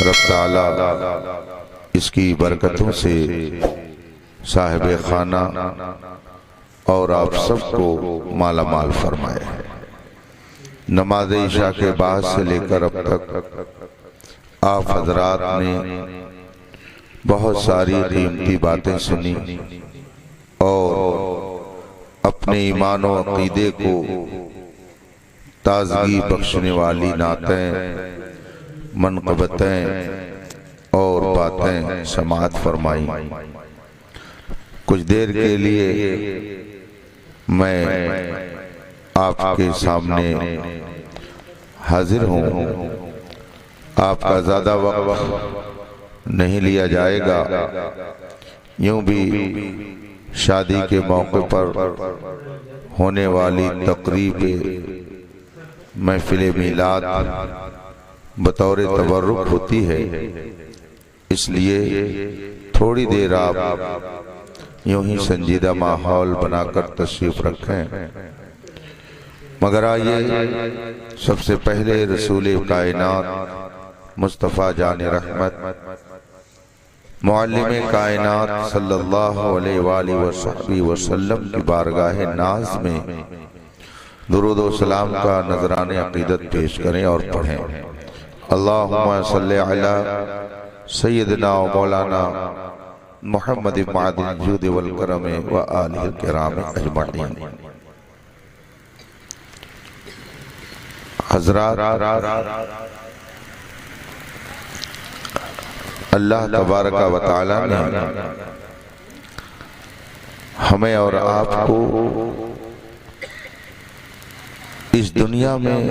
رب تعالی اس کی برکتوں سے صاحب خانہ اور آپ سب کو مالا مال فرمائے۔ نماز عشاء کے بعد سے لے کر اب تک آپ حضرات نے بہت ساری قیمتی باتیں سنی اور اپنے ایمان و عقیدے کو تازگی بخشنے والی نعتیں، منقبتیں اور باتیں سماعت فرمائی۔ کچھ دیر کے لیے میں آپ کے سامنے حاضر ہوں۔ آپ کا زیادہ وقت نہیں لیا جائے گا۔ یوں بھی شادی کے موقع پر ہونے والی تقریب محفل میلاد بطور تبرک ہوتی ہے، اس لیے تھوڑی دیر آپ یوں ہی سنجیدہ ماحول بنا کر تشریف رکھیں۔ مگر آئیے سب سے پہلے رسول کائنات مصطفیٰ جان رحمت معلم کائنات صلی اللہ علیہ وآلہ وصحبہ وسلم کی بارگاہ ناز میں درود و سلام کا نذران عقیدت پیش کریں اور پڑھیں۔ اللہم صلی علی سیدنا و مولانا محمد معدن الجود والکرم و آلہ الکرام اجمعین۔ حضرات، اللہ تبارک و تعالی نے ہمیں اور آپ کو اس دنیا میں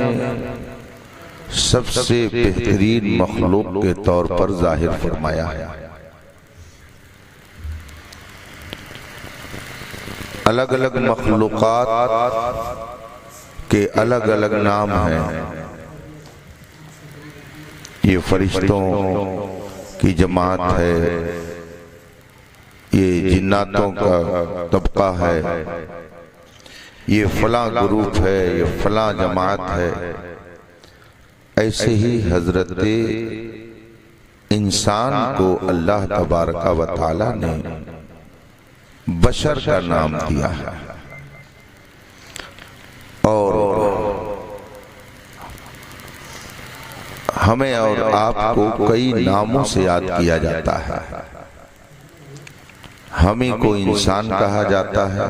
سب سے بہترین مخلوق کے طور پر ظاہر فرمایا ہے۔ الگ الگ مخلوقات کے الگ الگ نام ہیں۔ یہ فرشتوں کی جماعت ہے، یہ جناتوں کا طبقہ ہے، یہ فلاں گروپ ہے، یہ فلاں جماعت ہے۔ ایسے ہی حضرت انسان کو اللہ تبارک و تعالی نے بشر کا نام دیا ہے، اور ہمیں اور آپ کو کئی ناموں سے یاد کیا جاتا ہے۔ ہمیں کو انسان کہا جاتا ہے،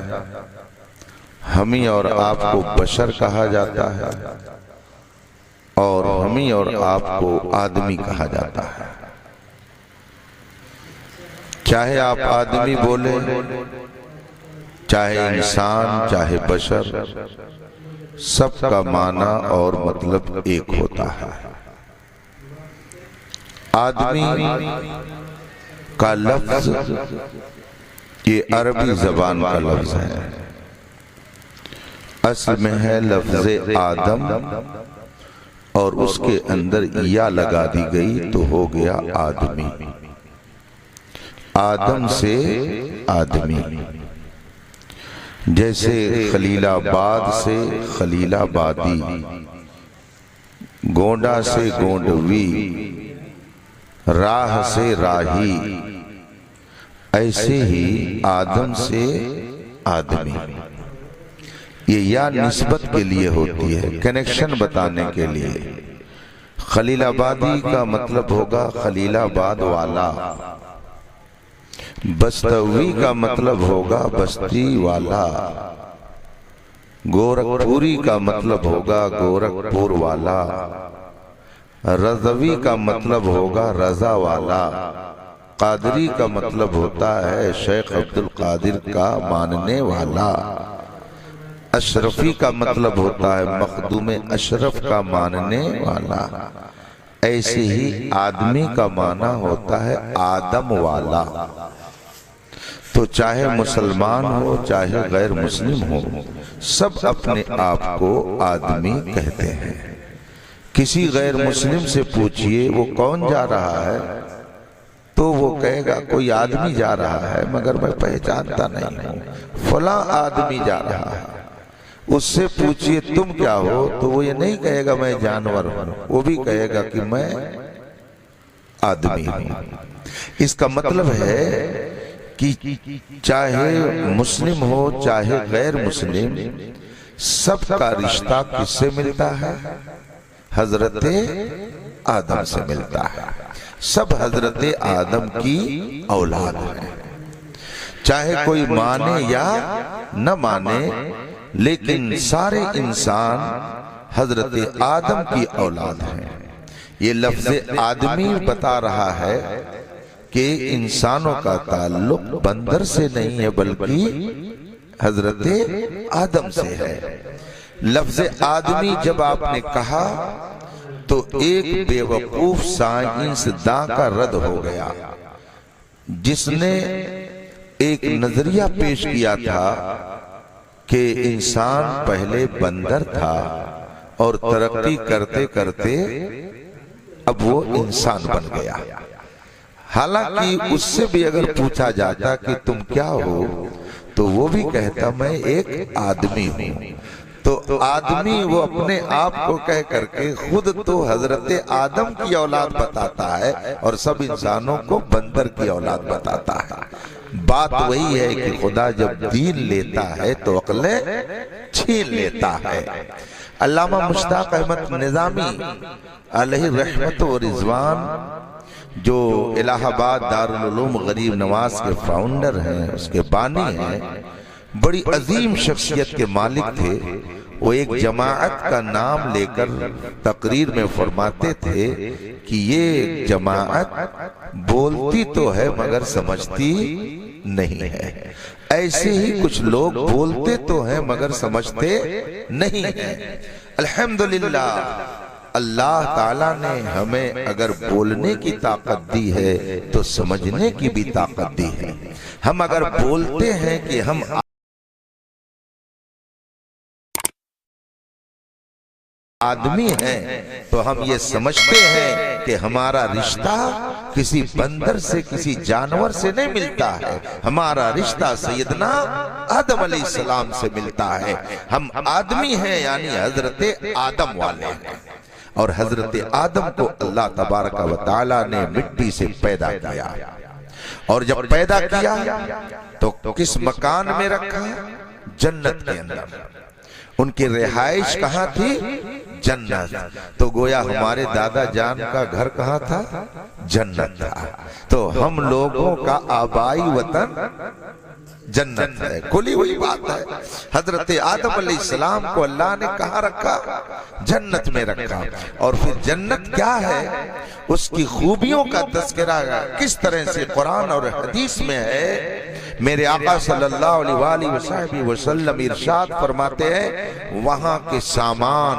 ہمیں اور آپ کو بشر کہا جاتا ہے، اور ہمیں اور آپ کو آدمی کہا جاتا ہے۔ چاہے آپ آدمی بولے، چاہے انسان، چاہے بشر، سب کا معنی اور مطلب ایک ہوتا ہے۔ آدمی کا لفظ یہ عربی زبان کا لفظ ہے، اصل میں ہے لفظ آدم، اور اس کے اندر یا لگا دی گئی تو ہو گیا آدمی۔ آدم سے آدمی، جیسے خلیل آباد سے خلیل آبادی، گونڈا سے گونڈوی، راہ سے راہی، ایسے ہی آدم سے آدمی۔ یہ یا نسبت کے لیے ہوتی ہے، کنیکشن بتانے کے لیے۔ خلیل آبادی کا مطلب ہوگا خلیل آباد والا، بستوی کا مطلب ہوگا بستی والا، گورکھپوری کا مطلب ہوگا گورکھپور والا، رضوی کا مطلب ہوگا رضا والا، قادری کا مطلب ہوتا ہے شیخ عبدالقادر کا ماننے والا، اشرفی کا مطلب ہوتا ہے مخدوم اشرف کا ماننے والا۔ ایسے ہی آدمی کا معنی ہوتا ہے آدم والا۔ تو چاہے مسلمان ہو چاہے غیر مسلم ہو، سب اپنے آپ کو آدمی کہتے ہیں۔ کسی غیر مسلم سے پوچھئے وہ کون جا رہا ہے تو وہ کہے گا کوئی آدمی جا رہا ہے مگر میں پہچانتا نہیں ہوں، فلاں آدمی جا رہا ہے۔ اس سے پوچھئے تم کیا ہو تو وہ یہ نہیں کہے گا میں جانور ہوں، وہ بھی کہے گا کہ میں آدمی ہوں۔ اس کا مطلب ہے کہ چاہے مسلم ہو چاہے غیر مسلم، سب کا رشتہ کس سے ملتا ہے؟ حضرت آدم سے ملتا ہے۔ سب حضرت آدم کی اولاد ہیں، چاہے کوئی مانے یا نہ مانے، لیکن سارے انسان حضرت آدم کی اولاد ہیں۔ یہ لفظ آدمی بتا رہا ہے کہ انسانوں کا تعلق بندر سے نہیں ہے بلکہ حضرت آدم سے ہے۔ لفظ آدمی جب آپ نے کہا تو ایک بے وقوف سائنسداں کا رد ہو گیا، جس نے ایک نظریہ پیش کیا تھا کہ انسان پہلے بندر تھا اور ترقی کرتے کرتے اب وہ انسان بن گیا۔ حالانکہ اس سے بھی اگر پوچھا جاتا کہ تم کیا ہو تو وہ بھی کہتا میں ایک آدمی ہوں۔ تو آدمی وہ اپنے آپ کو کہہ کر کے خود تو حضرت آدم کی اولاد بتاتا ہے اور سب انسانوں کو بندر کی اولاد بتاتا ہے۔ بات وہی ہے کہ خدا جب دین لیتا ہے تو عقلیں چھین لیتا ہے۔ علامہ مشتاق احمد نظامی علیہ رحمت و رضوان، جو الہ آباد دارالعلوم غریب نواز کے فاؤنڈر ہیں، اس کے بانی ہیں، بڑی عظیم شخصیت کے مالک تھے۔ وہ ایک جماعت کا نام لے کر تقریر میں فرماتے تھے کہ یہ جماعت بولتی تو ہے مگر سمجھتی نہیں ہے۔ ایسے ہی کچھ لوگ بولتے تو ہیں مگر سمجھتے نہیں ہیں۔ الحمدللہ اللہ تعالیٰ نے ہمیں اگر بولنے کی طاقت دی ہے تو سمجھنے کی بھی طاقت دی ہے۔ ہم اگر بولتے ہیں کہ ہم آدمی ہیں تو ہم یہ سمجھتے ہیں کہ ہمارا رشتہ کسی بندر سے کسی جانور سے نہیں ملتا ہے، ہمارا رشتہ سیدنا آدم علیہ السلام سے ملتا ہے۔ ہم آدمی ہیں یعنی حضرت آدم والے ہیں، اور حضرت آدم کو اللہ تبارک و تعالی نے مٹی سے پیدا کیا، اور جب پیدا کیا تو کس مکان میں رکھا؟ جنت کے اندر۔ ان کی رہائش کہاں تھی؟ جنت۔ تو گویا ہمارے دادا جان کا گھر کہاں تھا؟ جنت تھا۔ تو ہم لوگوں کا آبائی وطن جنت ہے۔ کلی وہی بات ہے۔ حضرت آدم علیہ السلام کو اللہ نے کہاں رکھا؟ جنت میں رکھا۔ اور پھر جنت کیا ہے، اس کی خوبیوں کا تذکرہ کس طرح سے قرآن اور حدیث میں ہے۔ میرے آقا صلی اللہ علیہ وآلہ وسلم ارشاد فرماتے ہیں وہاں کے سامان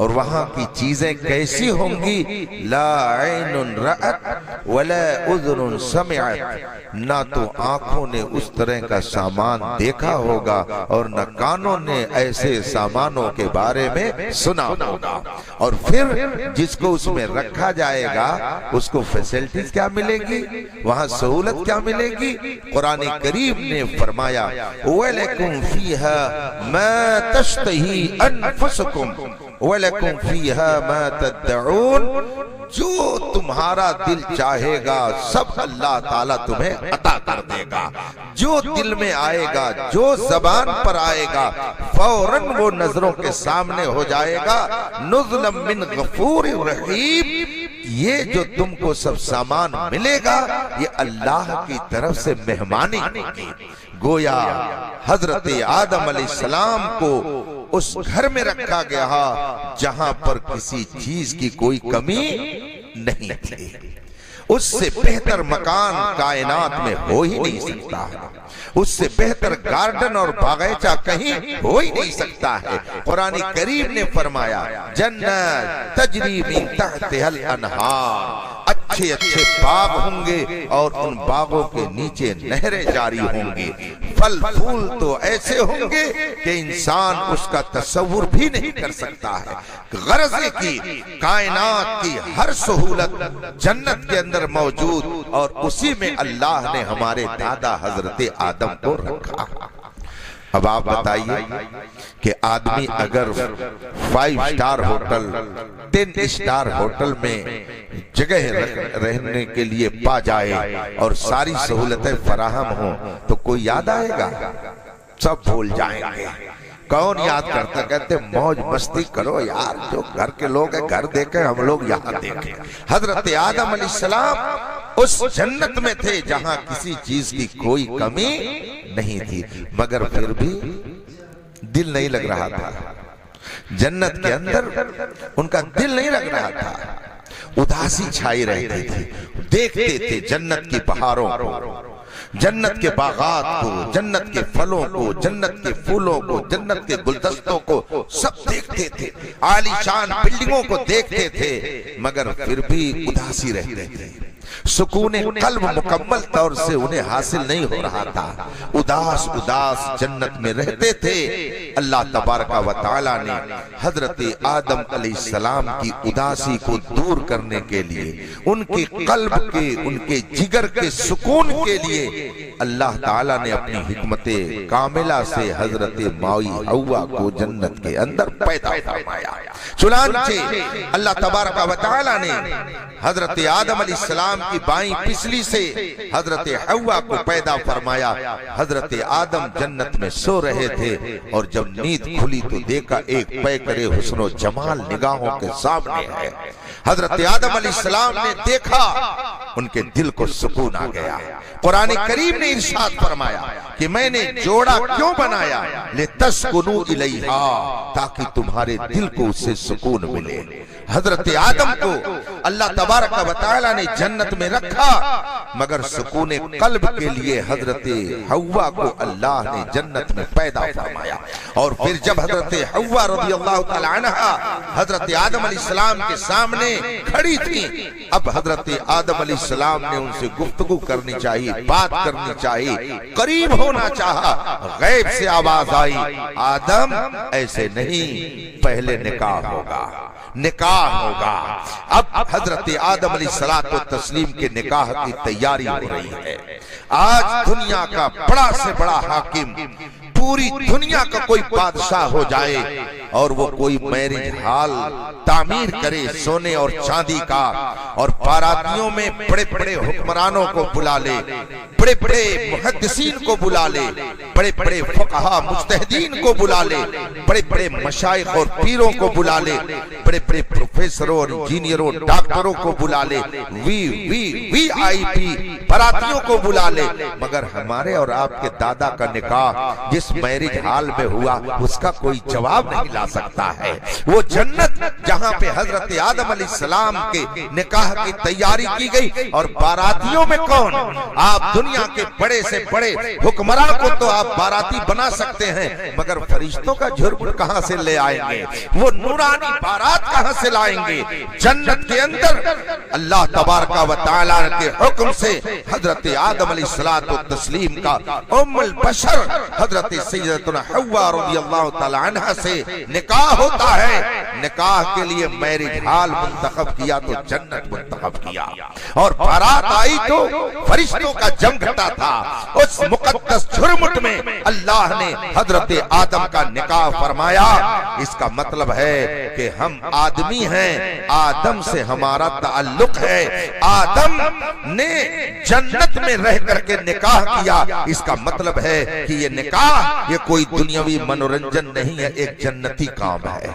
اور وہاں کی چیزیں کیسی ہوں گی؟ لا عین رأت ولا اذن سمعت، نہ تو آنکھوں نے اس طرح کا سامان دیکھا ہوگا اور نہ کانوں نے ایسے سامانوں کے بارے میں سنا ہوگا۔ اور پھر جس کو اس میں رکھا جائے گا اس کو فیسلٹیز کیا ملے گی، وہاں سہولت کیا ملے گی؟ قرآن کریم نے فرمایا وَلَكُمْ فِيهَا مَا تَشْتَهِي أَنفُسُكُمْ وَلَكُمْ فِيهَا مَا تَدَّعُونَ، جو تمہارا دل چاہے گا سب اللہ تعالیٰ تمہیں عطا کر دے گا۔ جو دل میں آئے گا، جو زبان پر آئے گا، فوراً وہ نظروں کے سامنے ہو جائے گا۔ نُزُلًا مِّن غَفُورٍ رَحِيمٍ، یہ جو تم کو سب سامان ملے گا یہ اللہ کی طرف سے مہمانی ہوگی۔ گویا حضرت آدم علیہ السلام کو اس گھر میں رکھا گیا جہاں پر کسی چیز کی کوئی کمی نہیں تھی۔ اس سے بہتر مکان کائنات میں ہو ہی نہیں سکتا، اس سے بہتر گارڈن اور باغیچہ کہیں ہو ہی نہیں سکتا ہے۔ قرآن کریم نے فرمایا جنت تجری من تحتها الانہار، اچھے اچھے باغ ہوں گے اور ان باغوں کے نیچے نہریں جاری ہوں گی، پھل پھول تو ایسے ہوں گے کہ انسان اس کا تصور بھی نہیں کر سکتا ہے۔ غرض کی کائنات کی ہر سہولت جنت کے اندر موجود، اور اسی میں اللہ نے ہمارے دادا حضرت آدم کو رکھا۔ اب آپ بتائیے کہ آدمی اگر 5 اسٹار ہوٹل 10 اسٹار ہوٹل میں جگہ رہنے کے لیے پا جائے اور ساری سہولتیں فراہم ہوں تو کوئی یاد آئے گا؟ سب بھول جائیں گے۔ کون یاد کرتا؟ کہتے موج مستی کرو یار، جو گھر کے لوگ ہیں گھر دیکھیں، ہم لوگ یہاں دیکھیں۔ حضرت آدم علیہ السلام اس جنت میں تھے جہاں کسی چیز کی کوئی کمی نہیں تھی، مگر پھر بھی دل نہیں لگ رہا تھا جنت کے اندر، ان کا دل نہیں لگ رہا تھا، اداسی چھائی رہتی تھی۔ دیکھتے تھے جنت کی بہاروں کو، جنت کے باغات کو، جنت کے پھلوں کو، جنت کے پھولوں کو، جنت کے گلدستوں کو، سب دیکھتے تھے، عالی شان بلڈنگوں کو دیکھتے تھے، مگر پھر بھی اداسی رہتے تھے۔ سکون قلب مکمل طور سے انہیں حاصل نہیں ہو رہا تھا، اداس جنت میں رہتے تھے۔ اللہ تبارک و تعالی نے حضرت آدم علیہ السلام کی اداسی کو دور کرنے کے لیے، ان کے قلب کے، ان کے جگر کے سکون کے لیے اللہ تعالی نے اپنی حکمت کاملہ سے حضرت مائی حوا کو جنت کے اندر پیدا فرمایا۔ چنانچہ اللہ تبارک و تعالی نے حضرت آدم علیہ السلام کی بائیں پسلی سے حضرت حوا کو پیدا فرمایا۔ حضرت آدم جنت میں سو رہے تھے اور جب نیند کھلی تو دیکھا ایک پیکر حسن و جمال نگاہوں کے سامنے ہے۔ حضرت آدم علیہ السلام نے دیکھا، ان کے دل کو سکون آ گیا۔ قرآن کریم نے ارشاد فرمایا کہ میں نے جوڑا کیوں بنایا؟ لِتَسْكُنُوا إِلَيْهَا، تاکہ تمہارے دل کو اس سے سکون ملے۔ حضرت آدم کو اللہ تبارک و تعالی نے جنت میں رکھا، مگر سکون قلب کے لیے حضرت حوا کو اللہ نے جنت میں پیدا فرمایا۔ اور پھر جب حضرت حوا رضی اللہ تعالی عنہا حضرت آدم علیہ السلام کے سامنے کھڑی تھی، اب حضرت آدم علیہ السلام نے ان سے گفتگو کرنی چاہیے، بات کرنی چاہیے، قریب ہونا چاہا۔ غیب سے آواز آئی، آدم ایسے نہیں، پہلے نکاح ہوگا، نکاح ہوگا۔ اب حضرت آدم علیہ السلام کے نکاح کی تیاری ہو رہی ہے۔ آج دنیا کا بڑا سے بڑا حاکم، پوری دنیا کا کوئی بادشاہ ہو جائے اور وہ کوئی میرج ہال تعمیر کرے سونے اور چاندی کا، اور باراتیوں میں بڑے بڑے حکمرانوں کو بلا لے، بڑے بڑے محدثین کو بلا لے، بڑے بڑے فقہا مجتہدین کو بلا لے، بڑے بڑے مشائخ اور پیروں کو بلا لے، بڑے بڑے پروفیسروں اور انجینئروں ڈاکٹروں کو بلا لے، وی آئی پی باراتیوں کو بلا لے، مگر ہمارے اور آپ کے دادا کا نکاح جس میرج ہال میں ہوا اس کا کوئی جواب نہیں لا سکتا ہے۔ وہ جنت جہاں پہ حضرت آدم علیہ السلام کے نکاح کی تیاری کی گئی، اور باراتیوں میں کون؟ آپ دنیا کے بڑے سے بڑے حکمراں کو تو آپ باراتی بنا سکتے ہیں، مگر فرشتوں کا جھرمٹ کہاں سے لے آئیں گے؟ وہ نورانی بارات کہاں سے لائیں گے؟ جنت کے اندر اللہ تبارک و تعالی کے حکم سے حضرت آدم علیہ السلام کا ام البشر حضرت سیدتنا حوا رضی اللہ تعالی عنہ سے نکاح ہوتا ہے۔ نکاح کے لیے میرج ہال منتخب کیا تو جنت منتخب کیا، اور بارات آئی تو فرشتوں کا جم گھٹا تھا۔ اس مقدس جھرمٹ میں اللہ نے حضرت آدم کا نکاح فرمایا۔ اس کا مطلب ہے کہ ہم آدمی ہیں، آدم سے ہمارا تعلق ہے، آدم نے جنت میں رہ کر کے نکاح کیا۔ اس کا مطلب ہے کہ یہ نکاح یہ کوئی دنیاوی منورنجن نہیں ہے، ایک جنتی کام ہے۔